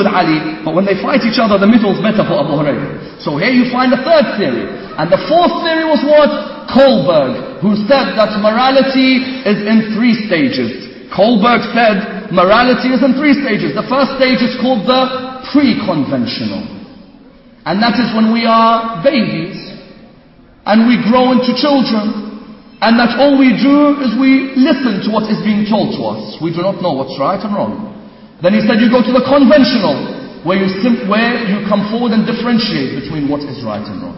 with Ali, but when they fight each other, the middle's better for Abu Hurairah. So here you find the third theory. And the fourth theory was what? Kohlberg, who said that morality is in 3 stages. Kohlberg said morality is in 3 stages. The first stage is called the pre-conventional. And that is when we are babies, and we grow into children, and that all we do is we listen to what is being told to us. We do not know what's right and wrong. Then he said you go to the conventional, where you come forward and differentiate between what is right and wrong.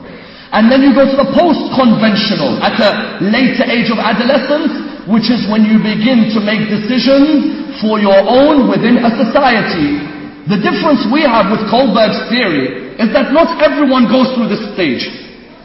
And then you go to the post-conventional, at a later age of adolescence, which is when you begin to make decisions for your own within a society. The difference we have with Kohlberg's theory is that not everyone goes through this stage.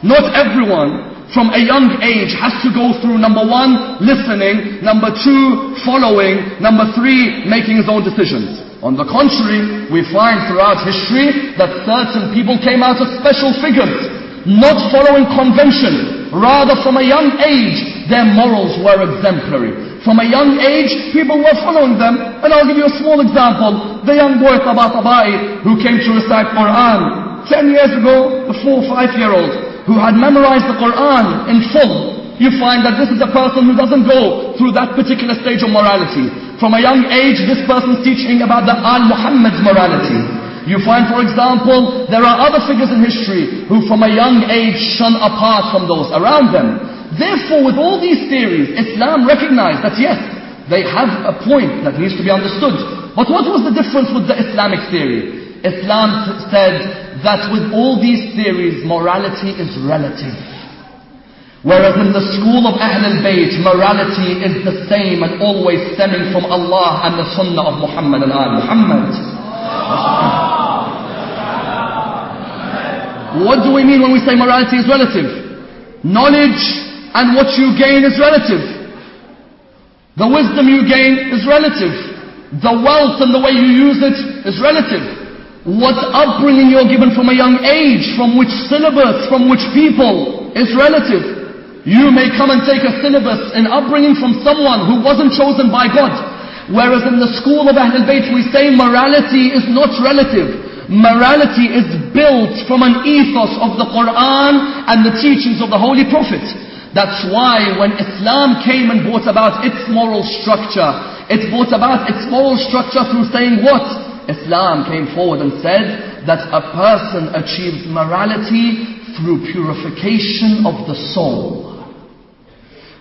Not everyone from a young age has to go through, number 1, listening, number 2, following, number 3, making his own decisions. On the contrary, we find throughout history that certain people came out as special figures, not following convention. Rather, from a young age, their morals were exemplary. From a young age, people were following them. And I'll give you a small example. The young boy Tabatabai, who came to recite Quran 10 years ago, a 4 or 5-year-old, who had memorized the Quran in full. You find that this is a person who doesn't go through that particular stage of morality. From a young age, this person's teaching about the Al-Muhammad's morality. You find, for example, there are other figures in history who from a young age shun apart from those around them. Therefore, with all these theories, Islam recognized that yes, they have a point that needs to be understood. But what was the difference with the Islamic theory? Islam said that with all these theories, morality is relative. Whereas in the school of Ahl al-Bayt, morality is the same and always stemming from Allah and the Sunnah of Muhammad and Al-Muhammad. What do we mean when we say morality is relative? Knowledge and what you gain is relative. The wisdom you gain is relative. The wealth and the way you use it is relative. What upbringing you're given from a young age, from which syllabus, from which people, is relative. You may come and take a syllabus in upbringing from someone who wasn't chosen by God. Whereas in the school of Ahl al-Bayt we say morality is not relative. Morality is built from an ethos of the Quran and the teachings of the Holy Prophet. That's why when Islam came and brought about its moral structure, it brought about its moral structure through saying what? Islam came forward and said that a person achieves morality through purification of the soul.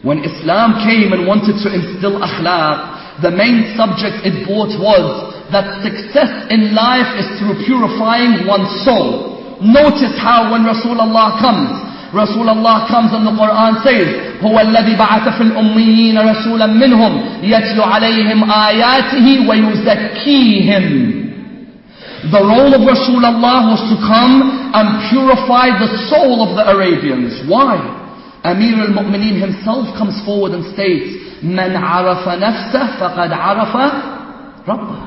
When Islam came and wanted to instill akhlaq, the main subject it brought was that success in life is through purifying one's soul. Notice how when Rasulullah comes and the Quran says, هو الذي بعث في الأميين رسولا منهم يتلو عليهم آياته ويزكيهم. The role of Rasulullah was to come and purify the soul of the Arabians. Why? Amir al-Mu'mineen himself comes forward and states, من عرف نفسه فقد عرف ربه.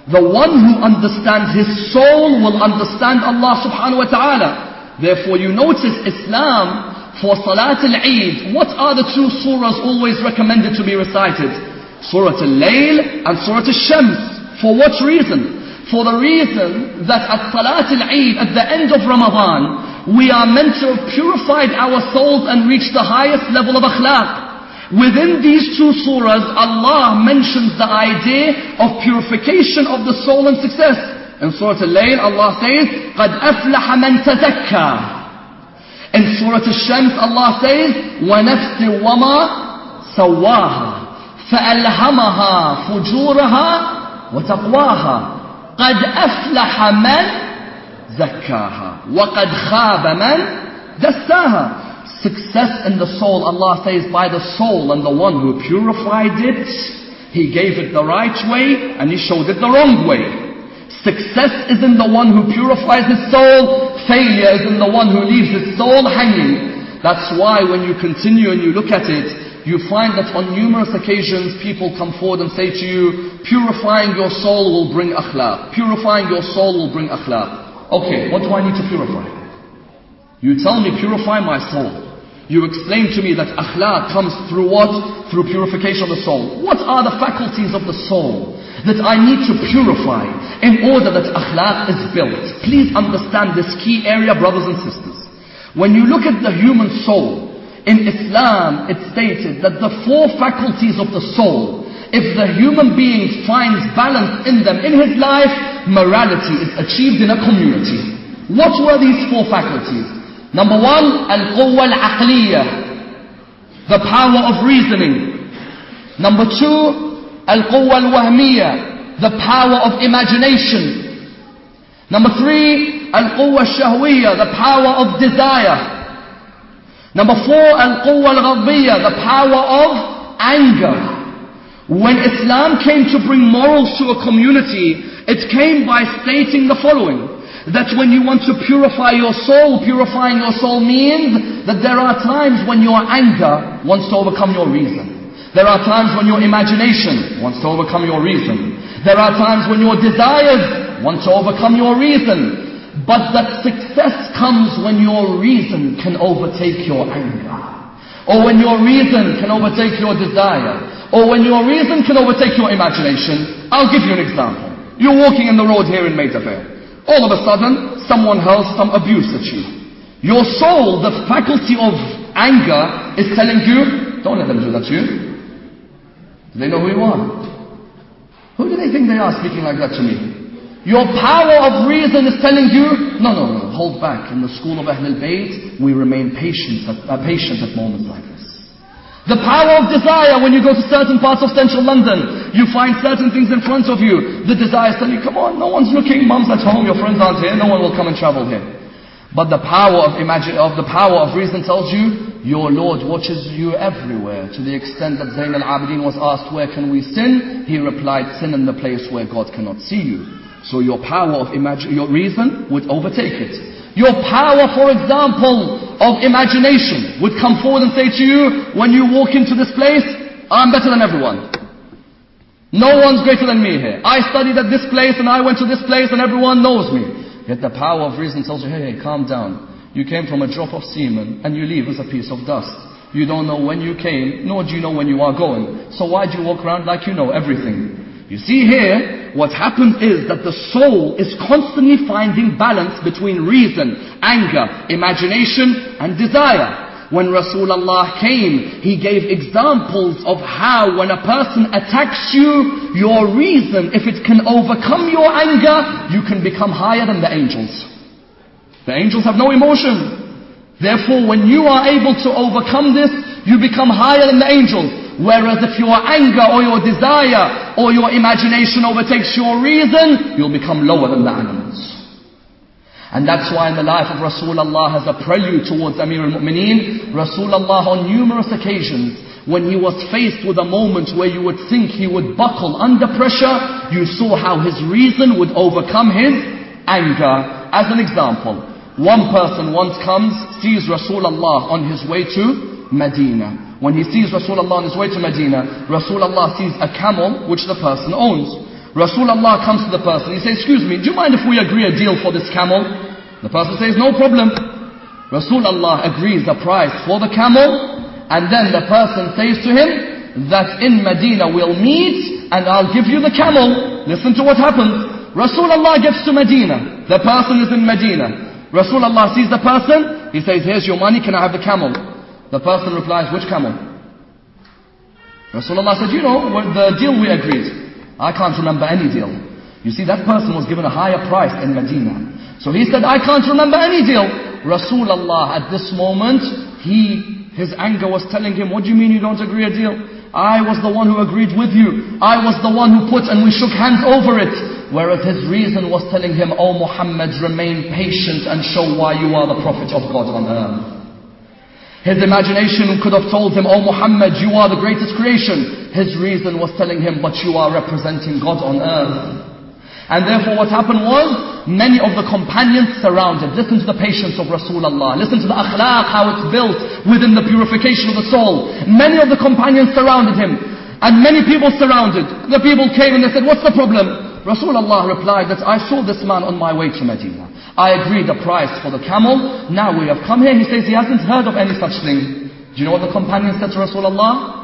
The one who understands his soul will understand Allah subhanahu wa ta'ala. Therefore you notice Islam for Salat al-Eid, what are the 2 surahs always recommended to be recited? Surah al-Layl and Surah al-Shams. For what reason? For the reason that at Salat al-Eid, at the end of Ramadan, we are meant to have purified our souls and reached the highest level of akhlaq. Within these 2 surahs, Allah mentions the idea of purification of the soul and success. In Surah Al-Layl, Allah says, قَدْ أَفْلَحَ مَنْ تَزَكَّى. In Surah Al-Shams, Allah says, وَنَفْسٍ وَمَا سَوَّاهَا فَأَلْهَمَهَا فُجُورَهَا وَتَقْوَاهَا قَدْ أَفْلَحَ مَنْ زَكَّاهَا وَقَدْ خَابَ مَنْ دَسَّاهَا. Success in the soul, Allah says, by the soul, and the one who purified it, He gave it the right way and He showed it the wrong way. Success is in the one who purifies his soul, failure is in the one who leaves his soul hanging. That's why when you continue and you look at it, you find that on numerous occasions people come forward and say to you, purifying your soul will bring akhlaq. Purifying your soul will bring akhlaq. Okay, what do I need to purify? You tell me, purify my soul. You explain to me that akhlaq comes through what? Through purification of the soul. What are the faculties of the soul? that I need to purify in order that akhlaq is built. Please understand this key area, brothers and sisters. When you look at the human soul, in Islam it's stated that the 4 faculties of the soul, if the human being finds balance in them in his life, morality is achieved in a community. What were these 4 faculties? Number 1, al-quwwa al-aqliyah, the power of reasoning. Number 2, al-quwwa al-wahmiyah, the power of imagination. Number 3, al-quwwa al-shahwiyah, the power of desire. Number 4, al-quwwa al-ghadbiyah, the power of anger. When Islam came to bring morals to a community, it came by stating the following: that when you want to purify your soul, purifying your soul means that there are times when your anger wants to overcome your reason. There are times when your imagination wants to overcome your reason. There are times when your desires want to overcome your reason. But that success comes when your reason can overtake your anger. Or when your reason can overtake your desire. Or when your reason can overtake your imagination. I'll give you an example. You're walking in the road here in Mayfair. All of a sudden, someone hurls some abuse at you. Your soul, the faculty of anger, is telling you, don't let them do that to you. Do they know who you are? Who do they think they are speaking like that to me? Your power of reason is telling you, no, hold back. In the school of Ahlul Bayt, we remain patient at moments like this. The power of desire, when you go to certain parts of central London, you find certain things in front of you. The desire is telling you, come on, no one's looking, mum's at home, your friends aren't here, no one will come and travel here. But the power of reason tells you, your Lord watches you everywhere. To the extent that Zayn al-Abidin was asked, where can we sin? He replied, sin in the place where God cannot see you. So your power of your reason would overtake it. Your power, for example, of imagination would come forward and say to you, when you walk into this place, I'm better than everyone. No one's greater than me here. I studied at this place and I went to this place and everyone knows me. Yet the power of reason tells you, hey, calm down. You came from a drop of semen and you leave as a piece of dust. You don't know when you came, nor do you know when you are going. So why do you walk around like you know everything? You see here, what happens is that the soul is constantly finding balance between reason, anger, imagination and desire. When Rasulullah came, he gave examples of how when a person attacks you, your reason, if it can overcome your anger, you can become higher than the angels. The angels have no emotion. Therefore, when you are able to overcome this, you become higher than the angels. Whereas if your anger or your desire or your imagination overtakes your reason, you'll become lower than the animals. And that's why in the life of Rasulullah, as a prelude towards Amir al-Mu'mineen, Rasulullah on numerous occasions, when he was faced with a moment where you would think he would buckle under pressure, you saw how his reason would overcome his anger. As an example, one person once comes, sees Rasulullah on his way to Medina. When he sees Rasulullah on his way to Medina, Rasulullah sees a camel which the person owns. Rasulullah comes to the person, he says, excuse me, do you mind if we agree a deal for this camel? The person says, no problem. Rasulullah agrees the price for the camel, and then the person says to him that in Medina we'll meet and I'll give you the camel. Listen to what happens. Rasulullah gets to Medina. The person is in Medina. Rasulullah sees the person. He says, here's your money, can I have the camel? The person replies, which camel? Rasulullah said, you know, the deal we agreed. I can't remember any deal. You see, that person was given a higher price in Medina. So he said, I can't remember any deal. Rasulullah at this moment, his anger was telling him, what do you mean you don't agree a deal? I was the one who agreed with you. I was the one who put, and we shook hands over it. Whereas his reason was telling him, oh Muhammad, remain patient and show why you are the Prophet of God on earth. His imagination could have told him, oh Muhammad, you are the greatest creation. His reason was telling him, but you are representing God on earth. And therefore what happened was, many of the companions surrounded. Listen to the patience of Rasulullah. Listen to the akhlaq, how it's built within the purification of the soul. Many of the companions surrounded him. And many people surrounded. The people came and they said, what's the problem? Rasulullah replied that I saw this man on my way to Medina. I agreed the price for the camel. Now we have come here. He says he hasn't heard of any such thing. Do you know what the companion said to Rasulullah?